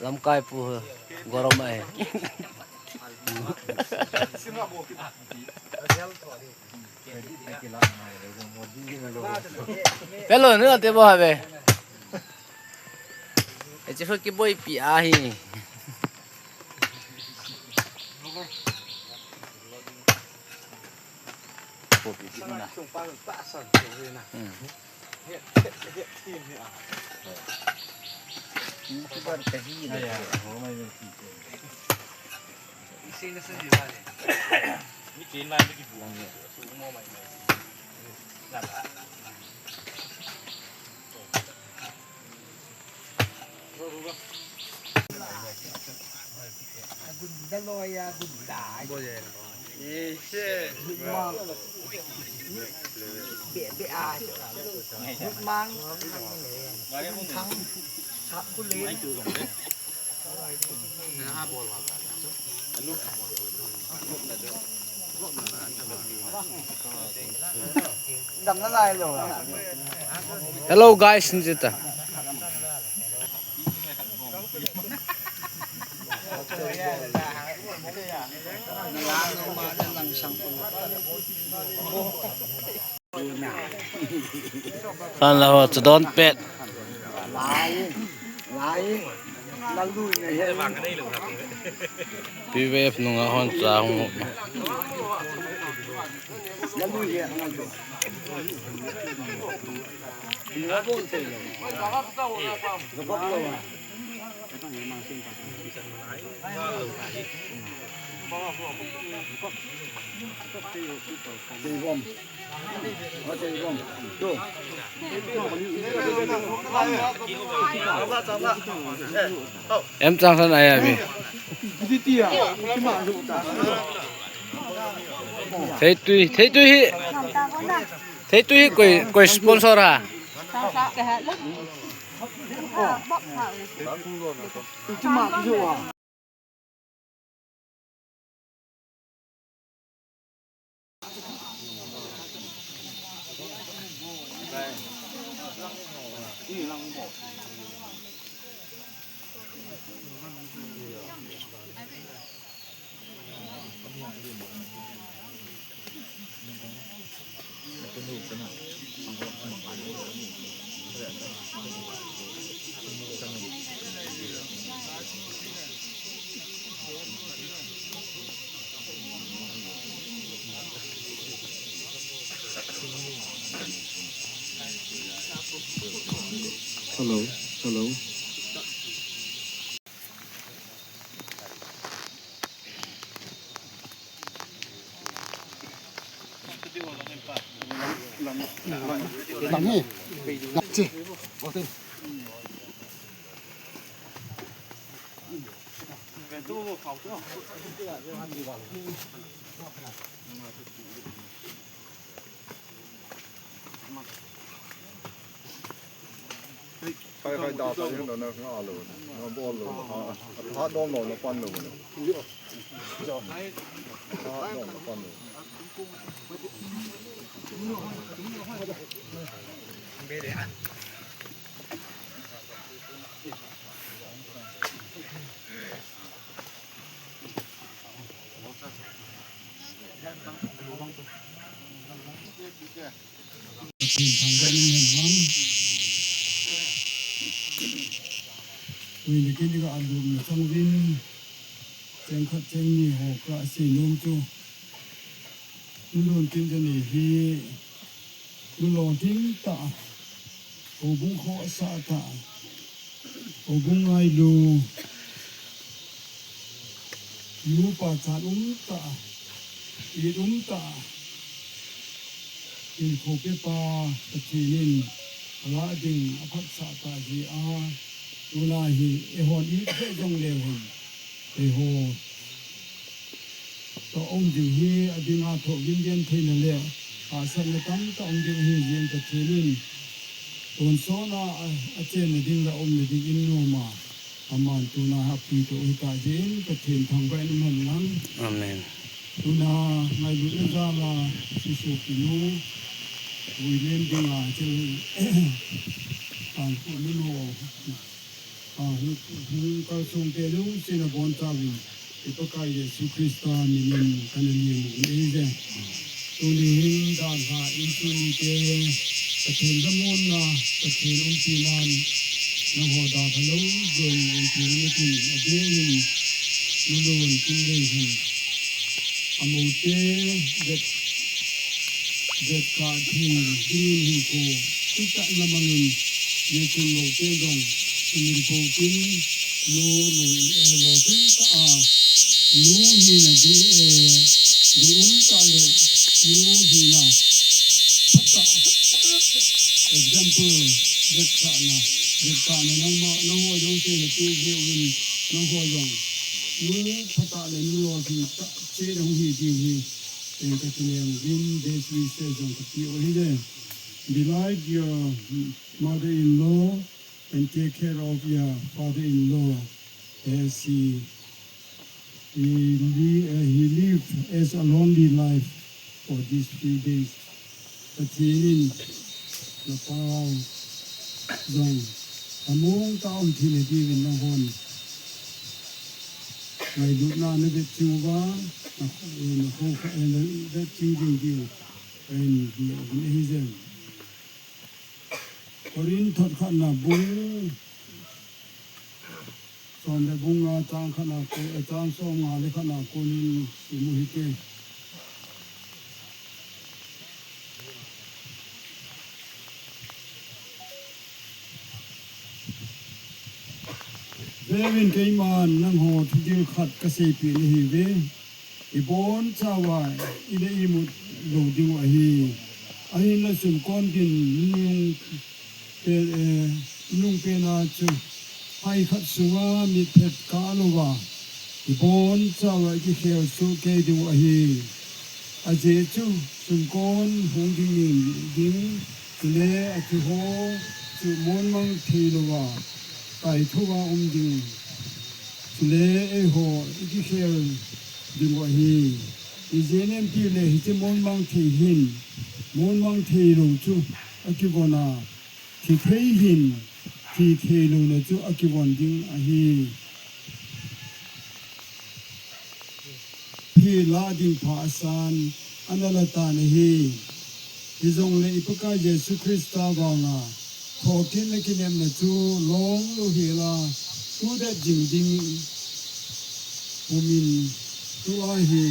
Lam kai pu gorom ai. Hello nữa tiếp vào về. Chỉ phải cái bôi bị ai. Hello guys, Nita. Phan là họ chỉ đón pet. PVF nung ahon sa hong. Em trang thân này à mi? Thế tuy quầy sponsor à? Hello. Khai đào tại những nó ngã luôn, nó bò luôn, hát đom nó quan luôn, hát đom nó quan luôn. Vì cái này ăn được trong viên trên khát trên nhiều hồ cả xì nôm cho luôn tin cho này thì luôn tiếng tạ hồ bung khó xa tạ hồ bung ai đồ lúa bà chả tạ ít tạ in khổ cái bà chỉ nên lá đình phát xa tạ gì tu na hi hồn ít dễ dòng đều hình hồ to ông dừng hi đi ngã thổ viên viên thế này lẹ sang cái tấm to ông dừng hi viên tập thế nên tuần số na trên này đi là ông này đi in nô mà aman tu na happy tu ita jin tập thiên thằng quen mình lắm Amen. tu na ngai lu za la si su pi nu wi len ding a che an ku nu no a hu ka sung te lu si na bon ta wi e to kai Yesu Krista ni ni kan ni ni de tu ni hin da ha in tu ni te ta tin da mon na ta tin pi nan na ho da ka lu zen in tu ni tin a de ni nu don tin ni hin amote det ka thi din hi ko kita namangin yesu lo te dong ni po tin lo lo lo tin ta lo hi na di ta le lo hi na pata example det ka na nang ma nang ho dong te te he win nang ho dong lo pata le lo hi ta che dong hi di hi en ka tin win this we says on the holiday be like your mother-in-law and take care of your father-in-law as he lived as a lonely life for these few days. But he in the power zone. Among town Trinity in the home. I do not know the Chuba in the hope and the changing view and the Korin thot khana bung son de bunga tang khana ko tang so nga le khana ko ni mu hi ke Vevin ke man nang ho thil khat ka se pi ni hi ve I bon chawai I le I mu lo ding wa hi ai na sun kon din nung pe na chu hai khat suwa mi phet ka lo wa I bon chawai ki khel su ke ding wa hi a je chu sun kon hong ding le a chu ho chu mon mang thi lo wa kai thu wa ding le e ho ki khel ding wa hi I je nem ti le hi che mon mang thi hin mon mang thi lo chu a ki bona thi thei hin thi thei lo na chu a ki bon ding a hi phi la ding pha san anala ta na hi I zong le ipaka Yesu Krista ba na tho kin le ki nem na chu long lo hi la tu da jing ding umin tu a hi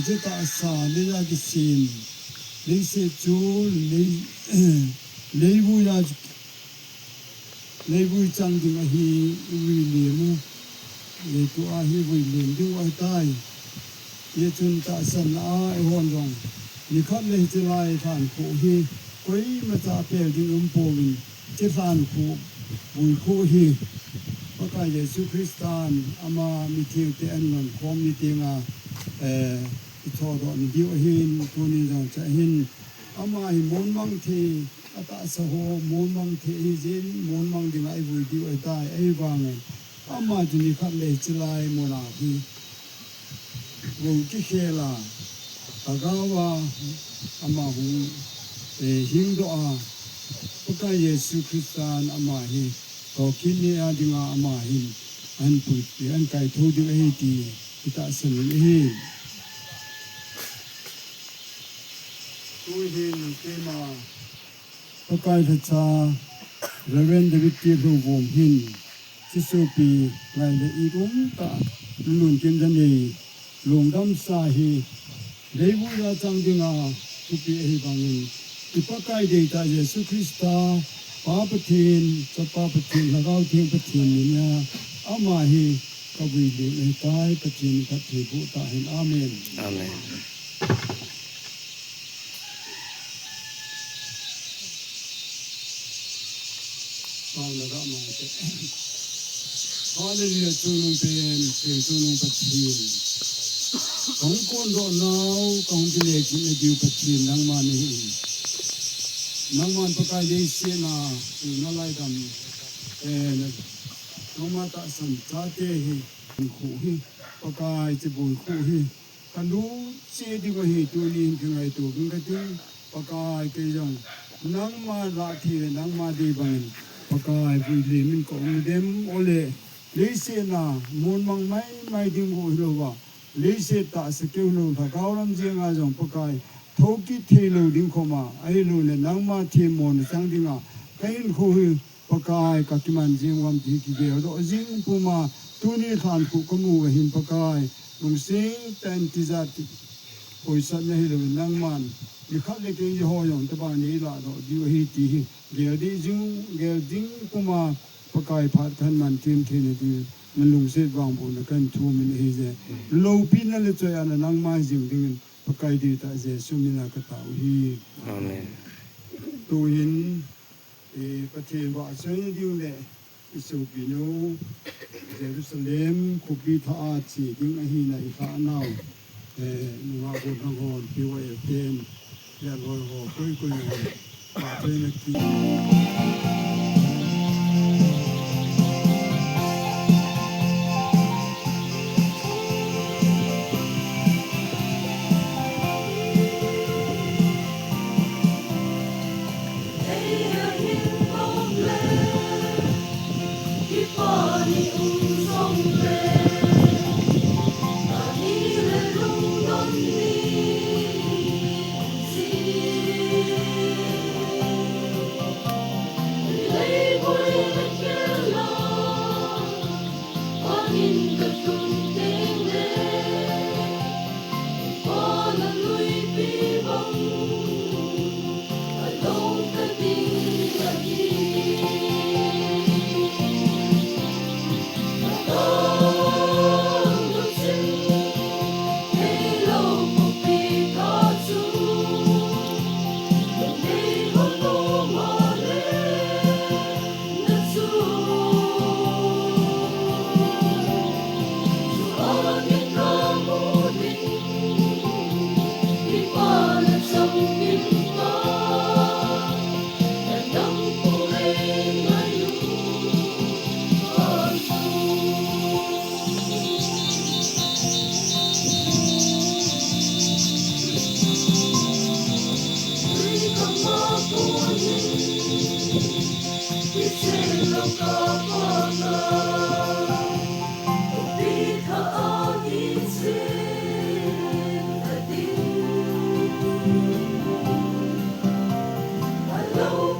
je ta sa le ya ki sin le se chu le bu ya le bu chang ding a hi wi le mu le tu a hi wi le du a tai ye chun ta san a e hon dong ni khat le chi lai than ko hi koi ma cha pe ding po wi che than ko bui ko hi Paka Yesu Kristan ama mi thiu te an non khom ni te nga I tho do ni diu hin tu ni jang cha hin ama hi mon mang the ata sa ho mon mang the hi jin mon mang ding ai vui diu ai tai ai wang ama ji ni khat le chi lai mo na hi wo ki khela agawa ama hu hing do a Paka Yesu Kristan ama hi ko kini adinga ama hin an pu an kai thu ding ai ti kita san hi tu hin ke ma pakai tha Reverend David T. Vom hin sisu pi ngai le I ta lun kin jan ni lung dam sa hi leibu ya chang dinga tu pi ai bangin ipakai de ta Yesu Krista Papatin sa papatin lagaw ting patin niya ama hi kabili le kai patin kathibu ta hin amen Amen. Hallelujah tunung pen tunung patin kong kon do now kong bile kin na diu patin nang mani nang man pakai de se na na lai dam nang ma ta san cha te hi khu hi pakai che bui khu hi กันรู้เสียดีกว่าเหตุตัวนี้ถึงไงตัวกันก็ถึงปากกายเกยองนั่งมาละทีนั่งมาดีบังปากกายปุยลีมันก็มีเดมโอเล่ลิเซนามูนมังไม่ดึงหัวเราว่าลิเซตาสเกลโลถ้าเขาลำเจียงอาจงปากกายทุกิเทโลดึงเข้ามาไอ้โลเนี่ยนั่งมาเทียมมนสังดิงาใครเห็นคู่ปากกายกับที่มันเจียงวันที่กี่เดียวเราจิงปูมาตัวนี้ทานคู่กมูเห็นปากกายลุงสิงแต่งที่จะโอยสัญญาให้เรานั่งมันยิ่งขัดเล็กยิ่งห่อยงตะบานนี้ละเราดีว่าฮิตที่เดี๋ยวดีจิงเดี๋ยวจิงปูมาปากกายพัดขันมันเทียมเทียนดีมันลุงเสดวางบนกันทูมันเฮเจโลปีนั่นเลยจะอันนั่งมาจิงดิ่งปากกายดีแต่เจสุมินากตาฮี อาเมน ตัวเห็นประเทศว่าสวยดีเลยอิสราเอลเยรูซาเล็มคุบิทาจีดิ้งอหินาอิฟานาวนัวบุญทางหอนพิวเอเกนยาลอยหอคุยปาเทนกี Hello,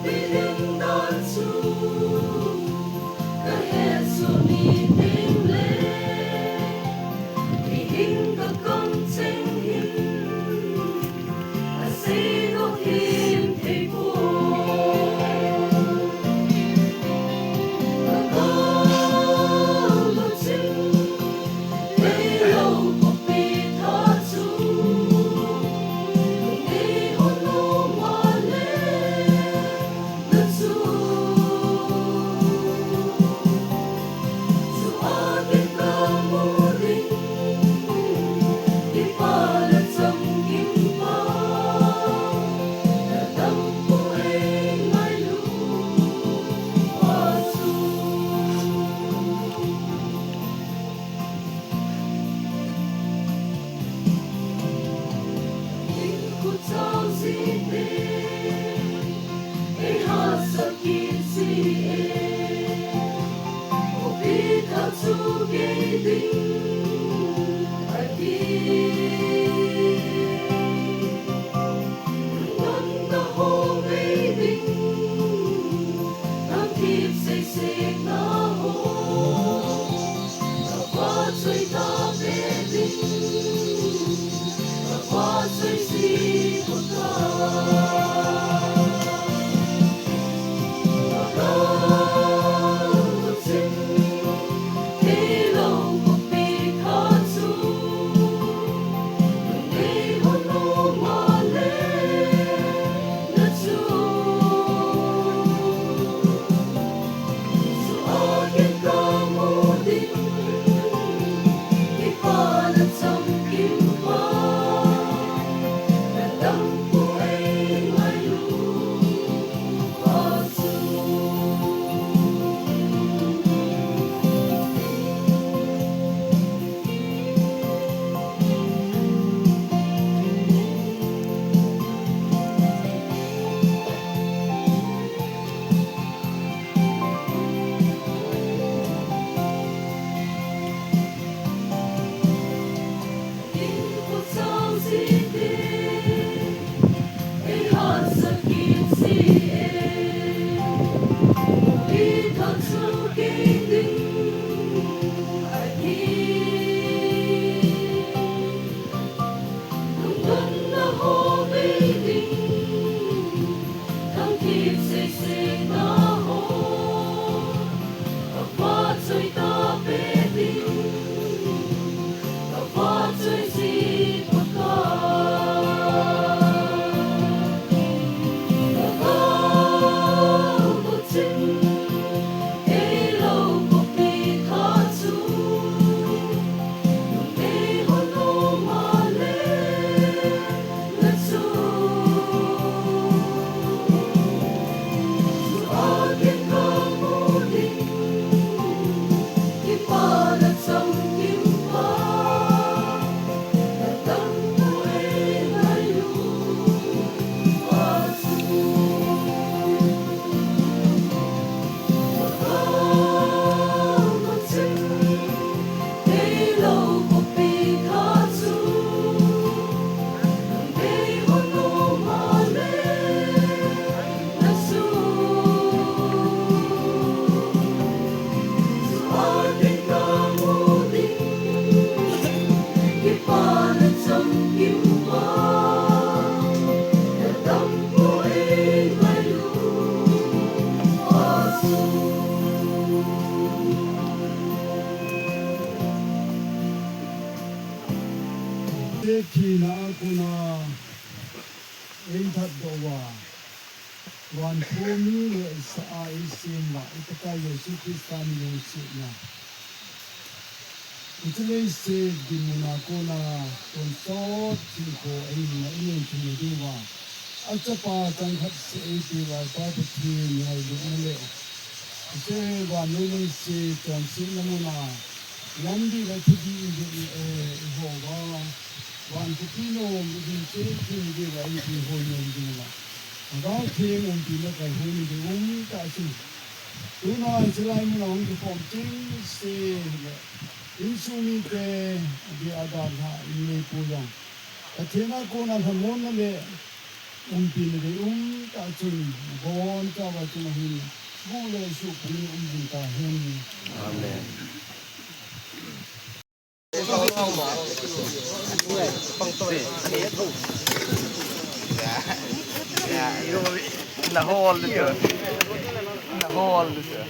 ทีนะคุณาเอ็นทัดดวาวันพรุ่งนี้เลยสายสิมาอิตกายเยซูคริสต์านยูสินะอิตเลยเสดิมุนาคุณาตนโซที่โคเองนะเองที่มีดีว่าอาจจะปาจังคัดเสียที่ว่าปาปทีมีให้ดูนั่นเลยเจ้าวันนู้นเสียตอนสิ่งนั้นนะยันดีว่าที่ดีหัวว่าวันที่โน้มดีเจ้าที่ดีว่าที่หัวโน้มดีว่าเราเที่ยงปีละกันหัวดีก็สิตัวน้อยจะไล่มันลงที่ผมจริงเสียอินซูมิเตดีอาดาฮะมีปูยองแต่เทน่ากูน่ะทำโน่นนั่นเลยปีละก็สิบอนก็ว่าจะมาหินกูเลยสุขมีดีตาเห็น อาเมน La hål du gör. La hål du gör.